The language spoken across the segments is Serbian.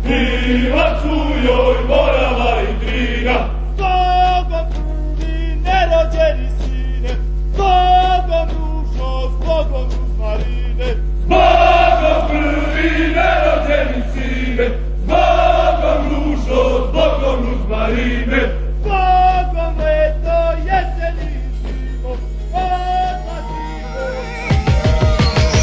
Krivac u joj morava intriga. Zbogom ti nerođeni sine, zbogom dušo, zbogom uzmarine. Zbogom prvi nerođeni sine, zbogom dušo, zbogom uzmarine. Zbogom leto, jeseni zimo,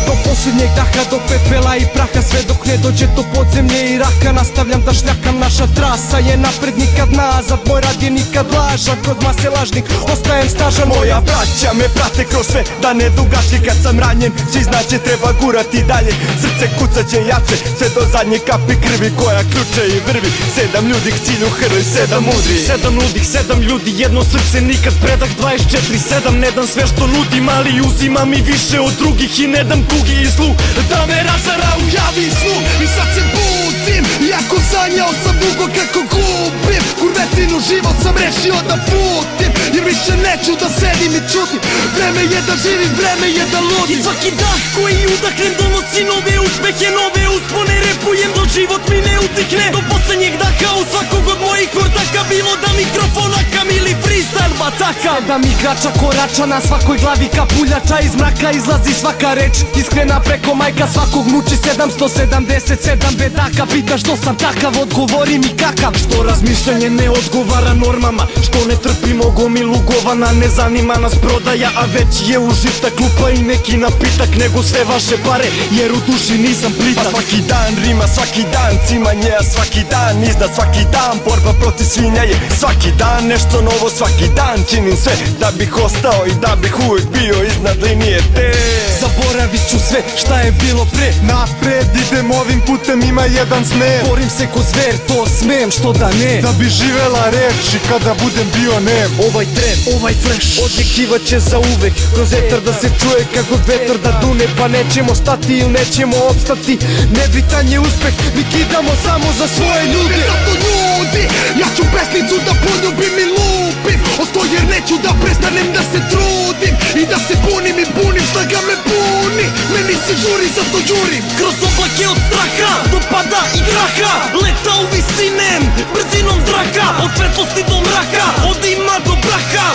do posljednjeg daha, do pepela i praha, sve dok ne dođe do podzemlje i raka. Nastavljam da šljakam, naša trasa je napred, nikad nazad, moj rad je nikad lažan, kroz mase lažnih ostajem stažan. Moja braća me prate kroz sve dane dugačke, kad sam ranjen svi znaće treba gurati dalje. Srce kucaće jače, sve do zadnje kapi krvi koja ključe i vrvi. 7 ljudi k cilju hrli, 7 mudri. 7 ludih, 7 ljudi, jedno srce, nikad predah. 24/7, ne dam sve što nudim, ali uzimam i više od drugih i ne dam tugi i zlu da me razara u javi snu. I sad se budim, iako sanjao sam dugo kako gubim kurvetinu, život sam rešio da putim, jer više neću da sedim i čutim. Vreme je da živim, vreme je da ludim. I svaki dah koji udahnem donosi nove uspehe, nove uspone. Repujem dok život mi ne utihne, do poslednjeg daha u svakog od mojih ortaka, bilo da mikrofona kam ili freestyle bacaka. 7 igrača korača, na svakoj glavi kapuljača, iz mraka izlazi svaka reč iskrena preko majka svakog muči. 777 bedaka, pitaš što sam takav, odgovori mi kakav. Što razmišljanje ne odgovara normama, što ne trpimo gomilu govana, ne zanima nas prodaja, a već je užitak klupa i neki napitak, nego sve vaše pare, jer u duši nisam plitak. A svaki dan rima, svaki dan cimanje, a svaki dan iznad, svaki dan borba protiv svinja je. Svaki dan nešto novo, svaki dan činim sve da bih ostao i da bih uvijek bio iznad linije te. Zaboravit ću sve šta je bilo pre, Napred idem ovim putem, ima jedan smer. borim se ko zver, to smem, što da ne. Da bi živela reč i kada budem bio nem. Ovaj tren, ovaj flash Odjekivat će za uvek, kroz etar da se čuje kako vetar da dune. Pa nećemo stati ili nećemo opstati, nebitan je uspeh, mi kidamo samo za svoje ljude. Zato ljudi, ja ću pesnicu da poljubim i lupim, osto jer neću da prestanem da se trudim i da se punim i punim šta ga me puni. Meni se žuri, zato žurim kroz oblake od straha, do pada i graha, leta u visinem, brzinom zraka, od svetlosti do mraka, od ima do braha,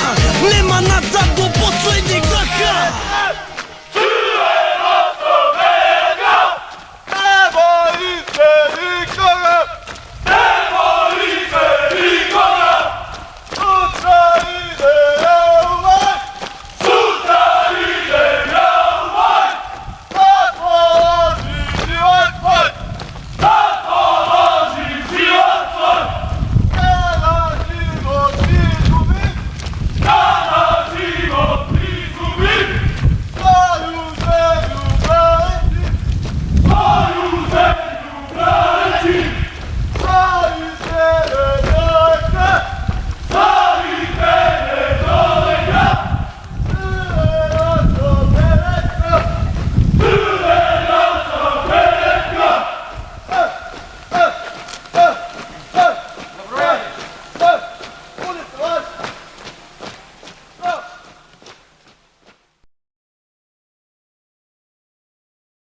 nema nazad do poslednjeg daha.